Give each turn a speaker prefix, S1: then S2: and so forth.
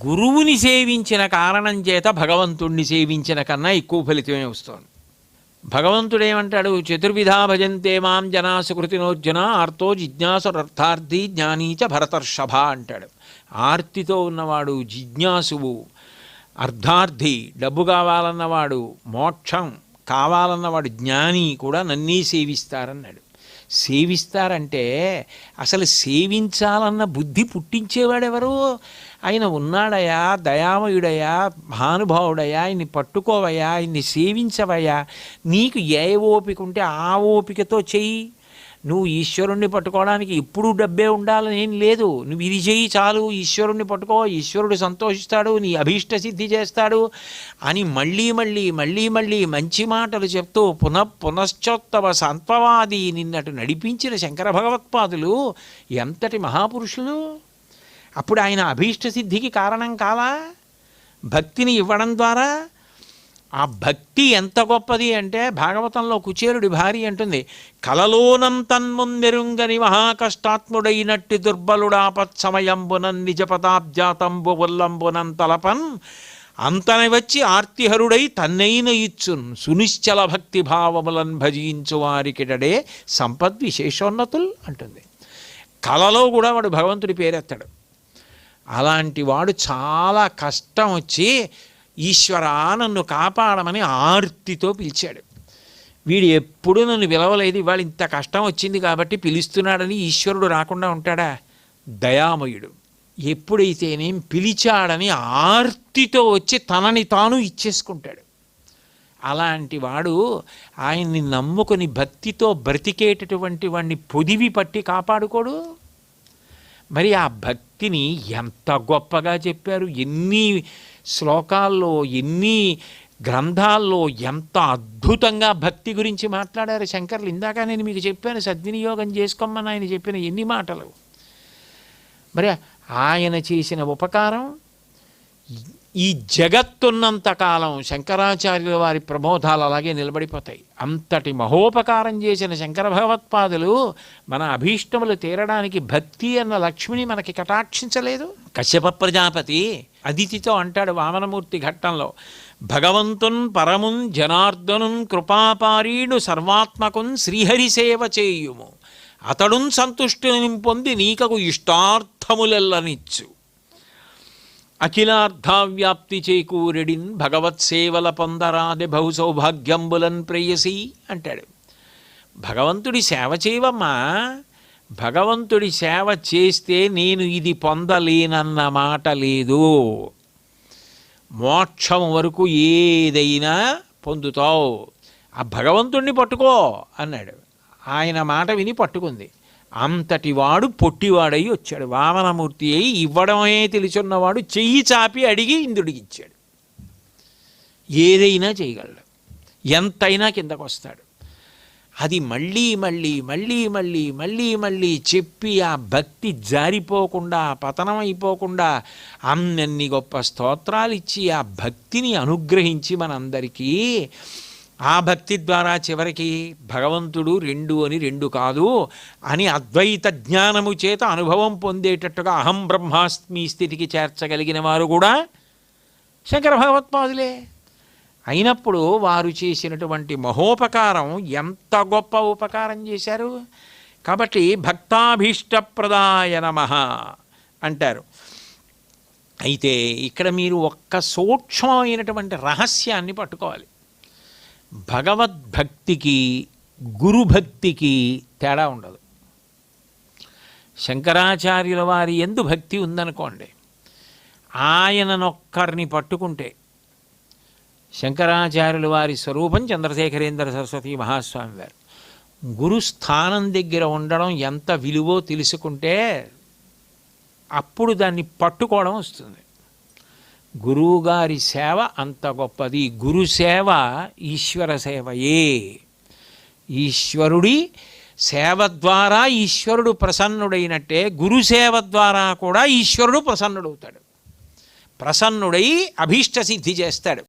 S1: గురువుని సేవించిన కారణం చేత భగవంతుణ్ణి సేవించిన కన్నా ఎక్కువ ఫలితమే వస్తుంది. భగవంతుడేమంటాడు? చతుర్విధా భజంతే మాం జనా సుకృతినోర్జున ఆర్తో జిజ్ఞాసురర్థార్థి జ్ఞానీచ భరతర్షభ అంటాడు. ఆర్తితో ఉన్నవాడు జిజ్ఞాసువు, అర్థార్థి డబ్బు కావాలన్నవాడు, మోక్షం కావాలన్నవాడు, జ్ఞాని కూడా నన్నే సేవిస్తారన్నాడు. సేవిస్తారంటే అసలు సేవించాలన్న బుద్ధి పుట్టించేవాడెవరు? ఆయన ఉన్నాడయా, దయామయుడయా, మహానుభావుడయా, ఆయన్ని పట్టుకోవయ్యా, ఆయన్ని సేవించవయ్యా, నీకు ఏ ఓపిక ఉంటే ఆ ఓపికతో చెయ్యి. నువ్వు ఈశ్వరుణ్ణి పట్టుకోవడానికి ఎప్పుడూ డబ్బే ఉండాలని ఏం లేదు. నువ్వు ఇది చెయ్యి చాలు, ఈశ్వరుణ్ణి పట్టుకో, ఈశ్వరుడు సంతోషిస్తాడు, నీ అభీష్ట సిద్ధి చేస్తాడు అని మళ్ళీ మళ్ళీ మళ్ళీ మళ్ళీ మంచి మాటలు చెప్తూ పునశ్చోత్తవ సాంత్వవాది నిన్నటు నడిపించిన శంకర భగవత్పాదులు ఎంతటి మహాపురుషులు! అప్పుడు ఆయన అభీష్ట సిద్ధికి కారణం కాలా? భక్తిని ఇవ్వడం ద్వారా. ఆ భక్తి ఎంత గొప్పది అంటే భాగవతంలో కుచేరుడి భార్య అంటుంది, కలలోనం తన్ముందెరుంగని మహాకష్టాత్ముడైనట్టి దుర్బలుడాపత్సమయంబునన్ నిజపదాబ్జాతంబు ఉల్లంబునం తలపన్ అంతని వచ్చి ఆర్తిహరుడై తన్నైన ఇచ్చున్ సునిశ్చల భక్తి భావములను భజించు వారికిడడే సంపద్విశేషోన్నతుల్ అంటుంది. కలలో కూడా వాడు భగవంతుడి పేరెత్తాడు. అలాంటి వాడు చాలా కష్టం వచ్చి ఈశ్వరా నన్ను కాపాడమని ఆర్తితో పిలిచాడు. వీడు ఎప్పుడు నన్ను పిలవలేదు, ఇవాళ ఇంత కష్టం వచ్చింది కాబట్టి పిలుస్తున్నాడని ఈశ్వరుడు రాకుండా ఉంటాడా? దయామయుడు. ఎప్పుడైతేనేం పిలిచాడని ఆర్తితో వచ్చి తనని తాను ఇచ్చేసుకుంటాడు. అలాంటి వాడు ఆయన్ని నమ్ముకొని భక్తితో బ్రతికేటటువంటి వాడిని పొదివి పట్టి కాపాడుకోడు. మరి ఆ భక్తిని ఎంత గొప్పగా చెప్పారు! ఎన్ని శ్లోకాల్లో, ఎన్ని గ్రంథాల్లో ఎంత అద్భుతంగా భక్తి గురించి మాట్లాడారు శంకర్లు. ఇందాక నేను మీకు చెప్పాను, సద్వినియోగం చేసుకోమని ఆయన చెప్పిన ఎన్ని మాటలు. మరి ఆయన చేసిన ఉపకారం ఈ జగత్తున్నంతకాలం శంకరాచార్యుల వారి ప్రబోధాలు అలాగే నిలబడిపోతాయి. అంతటి మహోపకారం చేసిన శంకర భగవత్పాదులు మన అభీష్టములు తీరడానికి భక్తి అన్న లక్ష్మిని మనకి కటాక్షించలేదు. కశ్యప ప్రజాపతి అదితితో అంటాడు వామనమూర్తి ఘట్టంలో, భగవంతున్ పరమున్ జనార్దనున్ కృపాపారీణు సర్వాత్మకున్ శ్రీహరి సేవ చేయుము అతడున్ సంతుష్టిని పొంది నీకకు ఇష్టార్థములెల్లనిచ్చు అఖిలార్థవ్యాప్తి చేకూరెడిన్ భగవత్ సేవల పొందరాది బహు సౌభాగ్యంబులన్ ప్రేయసి అంటాడు. భగవంతుడి సేవ చేయవమ్మా, భగవంతుడి సేవ చేస్తే నేను ఇది పొందలేనన్న మాట లేదు. మోక్షం వరకు ఏదైనా పొందుతావు, ఆ భగవంతుడిని పట్టుకో అన్నాడు. ఆయన మాట విని పట్టుకుంది. అంతటి వాడు పొట్టివాడై వచ్చాడు. వామనమూర్తి అయి ఇవ్వడమే తెలుసున్నవాడు చెయ్యి చాపి అడిగి ఇంద్రుడికి ఇచ్చాడు. ఏదైనా చేయగలడు, ఎంతైనా కిందకు వస్తాడు. అది మళ్ళీ మళ్ళీ మళ్ళీ మళ్ళీ మళ్ళీ మళ్ళీ చెప్పి ఆ భక్తి జారిపోకుండా, పతనం అయిపోకుండా అన్ని గొప్ప స్తోత్రాలు ఇచ్చి ఆ భక్తిని అనుగ్రహించి మనందరికీ ఆ భక్తి ద్వారా చివరికి భగవంతుడు రెండు కాదు అని అద్వైత జ్ఞానము చేత అనుభవం పొందేటట్టుగా అహం బ్రహ్మాస్మి స్థితికి చేర్చగలిగిన వారు కూడా శంకర భగవత్పాదులే. అయినప్పుడు వారు చేసినటువంటి మహోపకారం ఎంత గొప్ప ఉపకారం చేశారు. కాబట్టి భక్తాభీష్టప్రదాయ నమః అంటారు. అయితే ఇక్కడ మీరు ఒక్క సూక్ష్మమైనటువంటి రహస్యాన్ని పట్టుకోవాలి. భగవద్భక్తికి గురుభక్తికి తేడా ఉండదు. శంకరాచార్యుల వారి యందు భక్తి ఉందనుకోండి, ఆయననొక్కరిని పట్టుకుంటే శంకరాచార్యుల వారి స్వరూపం చంద్రశేఖరేంద్ర సరస్వతి మహాస్వామి వారు గురుస్థానం దగ్గర ఉండడం ఎంత విలువో తెలుసుకుంటే అప్పుడు దాన్ని పట్టుకోవడం వస్తుంది. గురువుగారి సేవ అంత గొప్పది. గురు సేవ ఈశ్వర సేవయే. ఈశ్వరుడి సేవ ద్వారా ఈశ్వరుడు ప్రసన్నుడైనట్టే గురుసేవ ద్వారా కూడా ఈశ్వరుడు ప్రసన్నుడవుతాడు. ప్రసన్నుడై అభీష్ట సిద్ధి చేస్తాడు.